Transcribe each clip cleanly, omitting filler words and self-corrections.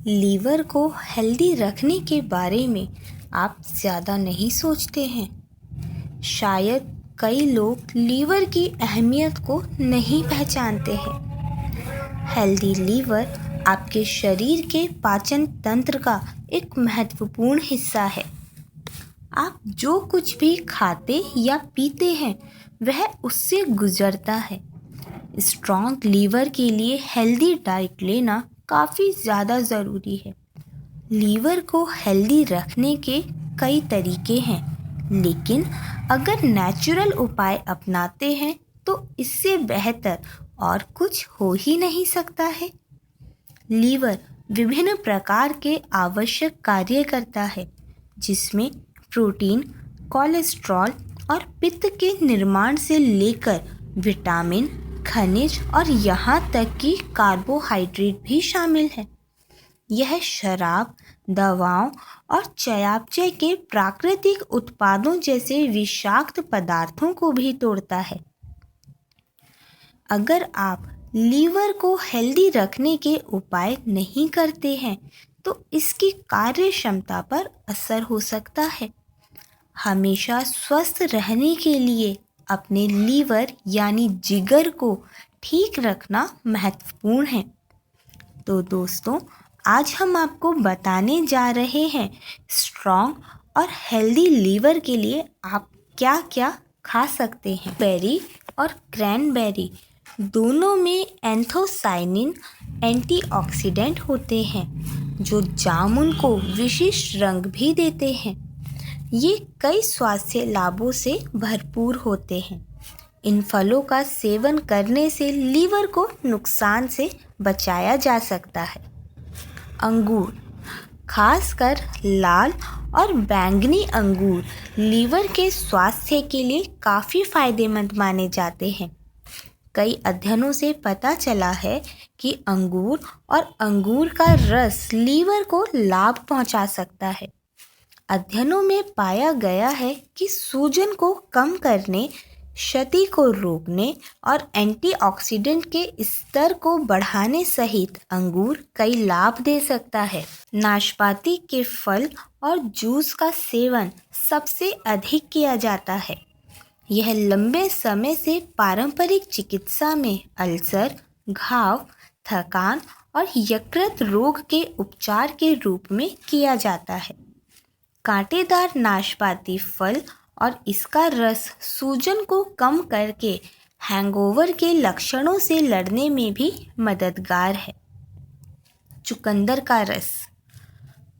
Liver को healthy रखने के बारे में आप ज़्यादा नहीं सोचते हैं। शायद कई लोग लीवर की अहमियत को नहीं पहचानते हैं। हेल्दी लीवर आपके शरीर के पाचन तंत्र का एक महत्वपूर्ण हिस्सा है। आप जो कुछ भी खाते या पीते हैं वह उससे गुजरता है। स्ट्रॉन्ग लीवर के लिए हेल्दी डाइट लेना काफ़ी ज़्यादा ज़रूरी है। लीवर को हेल्दी रखने के कई तरीके हैं, लेकिन अगर नेचुरल उपाय अपनाते हैं तो इससे बेहतर और कुछ हो ही नहीं सकता है। लीवर विभिन्न प्रकार के आवश्यक कार्य करता है, जिसमें प्रोटीन, कोलेस्ट्रॉल और पित्त के निर्माण से लेकर विटामिन, खनिज और यहाँ तक कि कार्बोहाइड्रेट भी शामिल है। यह शराब, दवाओं और चयापचय के प्राकृतिक उत्पादों जैसे विषाक्त पदार्थों को भी तोड़ता है। अगर आप लीवर को हेल्दी रखने के उपाय नहीं करते हैं तो इसकी कार्य क्षमता पर असर हो सकता है। हमेशा स्वस्थ रहने के लिए अपने लीवर यानी जिगर को ठीक रखना महत्वपूर्ण है। तो दोस्तों, आज हम आपको बताने जा रहे हैं स्ट्रॉन्ग और हेल्दी लीवर के लिए आप क्या क्या खा सकते हैं। बेरी और क्रैनबेरी दोनों में एंथोसाइनिन एंटीऑक्सीडेंट होते हैं जो जामुन को विशिष्ट रंग भी देते हैं। ये कई स्वास्थ्य लाभों से भरपूर होते हैं। इन फलों का सेवन करने से लीवर को नुकसान से बचाया जा सकता है। अंगूर, खासकर लाल और बैंगनी अंगूर लीवर के स्वास्थ्य के लिए काफ़ी फायदेमंद माने जाते हैं। कई अध्ययनों से पता चला है कि अंगूर और अंगूर का रस लीवर को लाभ पहुंचा सकता है। अध्ययनों में पाया गया है कि सूजन को कम करने, क्षति को रोकने और एंटीऑक्सीडेंट के स्तर को बढ़ाने सहित अंगूर कई लाभ दे सकता है। नाशपाती के फल और जूस का सेवन सबसे अधिक किया जाता है। यह लंबे समय से पारंपरिक चिकित्सा में अल्सर, घाव, थकान और यकृत रोग के उपचार के रूप में किया जाता है। कांटेदार नाशपाती फल और इसका रस सूजन को कम करके हैंगओवर के लक्षणों से लड़ने में भी मददगार है। चुकंदर का रस,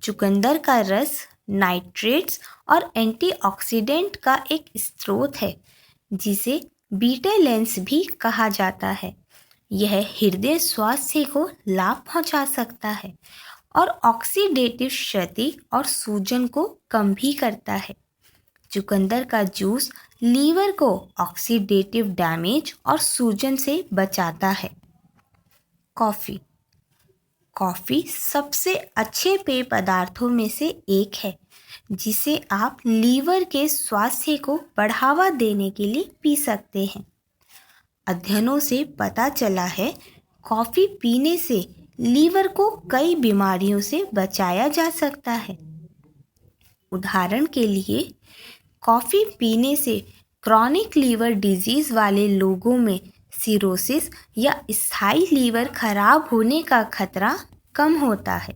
चुकंदर का रस नाइट्रेट्स और एंटीऑक्सीडेंट का एक स्रोत है जिसे बीटालेंस भी कहा जाता है। यह हृदय स्वास्थ्य को लाभ पहुंचा सकता है और ऑक्सीडेटिव क्षति और सूजन को कम भी करता है। चुकंदर का जूस लीवर को ऑक्सीडेटिव डैमेज और सूजन से बचाता है। कॉफ़ी, कॉफ़ी सबसे अच्छे पेय पदार्थों में से एक है जिसे आप लीवर के स्वास्थ्य को बढ़ावा देने के लिए पी सकते हैं। अध्ययनों से पता चला है कॉफ़ी पीने से लीवर को कई बीमारियों से बचाया जा सकता है। उदाहरण के लिए, कॉफ़ी पीने से क्रॉनिक लीवर डिजीज़ वाले लोगों में सिरोसिस या स्थायी लीवर खराब होने का खतरा कम होता है।